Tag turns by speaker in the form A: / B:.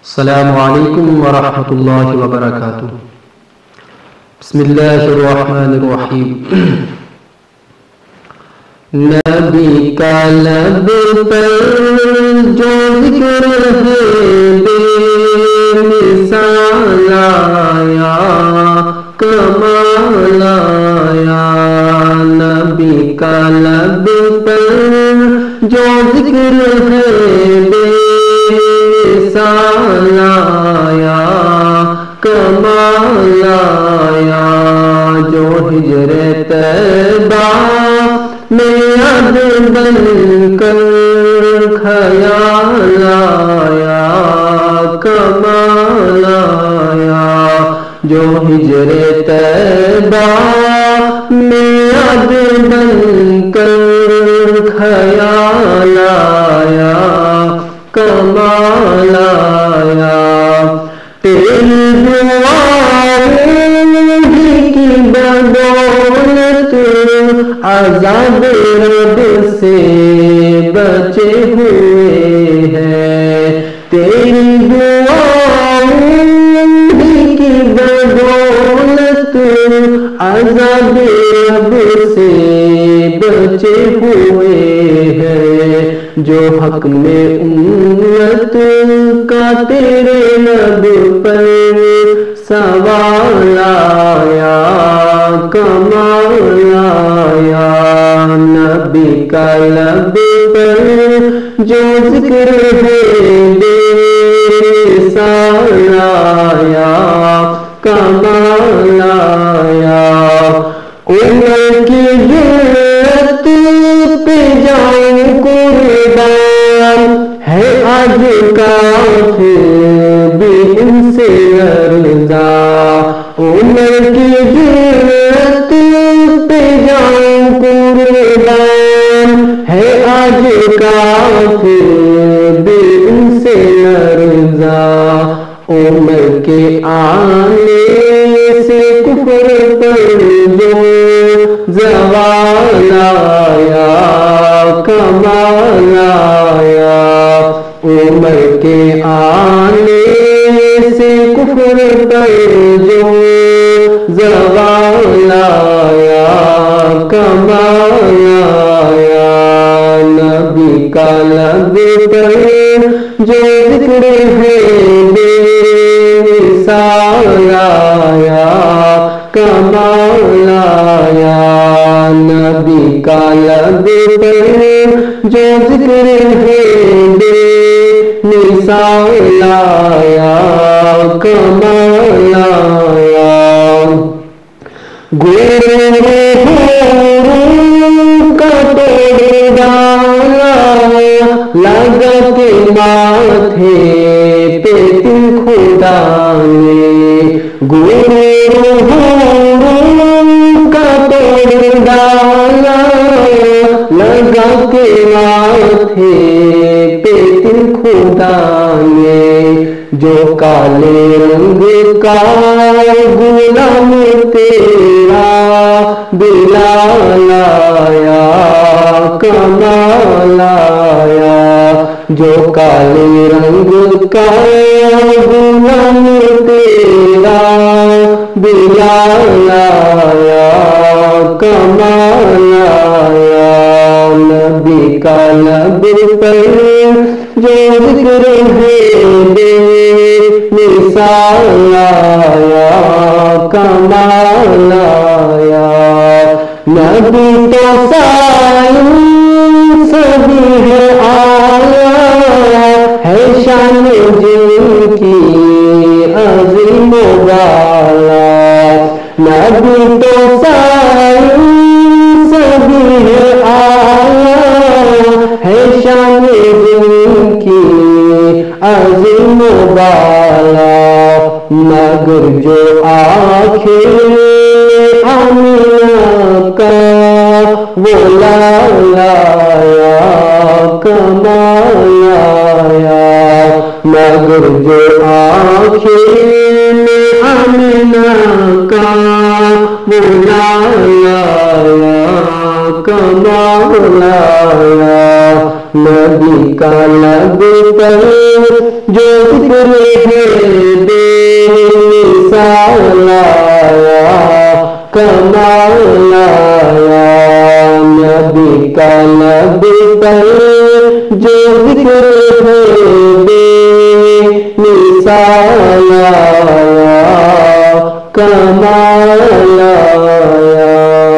A: السلام علیکم ورحمۃ اللہ وبرکاتہ۔ بسم اللہ الرحمن الرحیم۔ نبی کا لب پر جو ذکر ہے بے مثال آیا کمال آیا۔ نبی کا لب پر جو ذکر ہے بے مثال آیا کمال آیا۔ جو ہجر طیبہ میں اب بن کر خیال آیا کمال آیا۔ جو ہجر طیبہ میں اب بن کر خیال آیا کمال آیا۔ تیری دعائیں کی بدولت عذاب رب سے بچے ہوئے ہیں۔ تیری دعائیں کی بدولت عذاب رب سے بچے ہوئے ہیں۔ جو حق میں امت کا تیرے لب پر سوال آیا کمال آیا۔ نبی کا لب پر جو ذکر ہے بے مثال آیا کمال آیا۔ عمر کی جرت پہ جاؤں قربان ہے آج کافر بھی ان سے ارزا۔ عمر کی جرت پہ جاؤں قربان ہے آج کافر بھی ان سے ارزا۔ عمر کے آنے سے کفر پر جو زوال آیا کمال آیا۔ عمر کے آنے سے کفر پر جو زوال آیا کمال آیا۔ نبی کا لب پر جو ذکر ہے بے مثال آیا کمال آیا۔ نبی کا لب پر جو ذکر ہے بے مثال آیا کمال آیا۔ کا توڑ ڈالا لگا کے ماتھے پہ تم خدا نے۔ کا توڑ ڈالا لگا کے ماتھے پہ تم خدا نے۔ جو کالے رنگ کا غلام تیرا بلال آیا کمال آیا۔ جو کالے رنگ کا غلام تیرا بلال آیا کمال آیا۔ نبی کا لب پر جو ذکر ہے بے مثال آیا کمال آیا۔ نبی تو سائنس بھی ہے آیا ہے شان جن کی عظیم و بالا۔ نبی تو سائنس بھی ہے آیا ہے شان جن کی عظیم و بالا۔ مگر جو آنکھیں آمینہ کا وہ لال آیا کمال آیا۔ مگر جو آنکھیں آمینہ کا وہ لال آیا کمال آیا۔ نبی کا لب پر جو ذکر ہے بے مثال آیا کمال آیا نبی کا لب پر جو ذکر ہے بے مثال آیا کمال آیا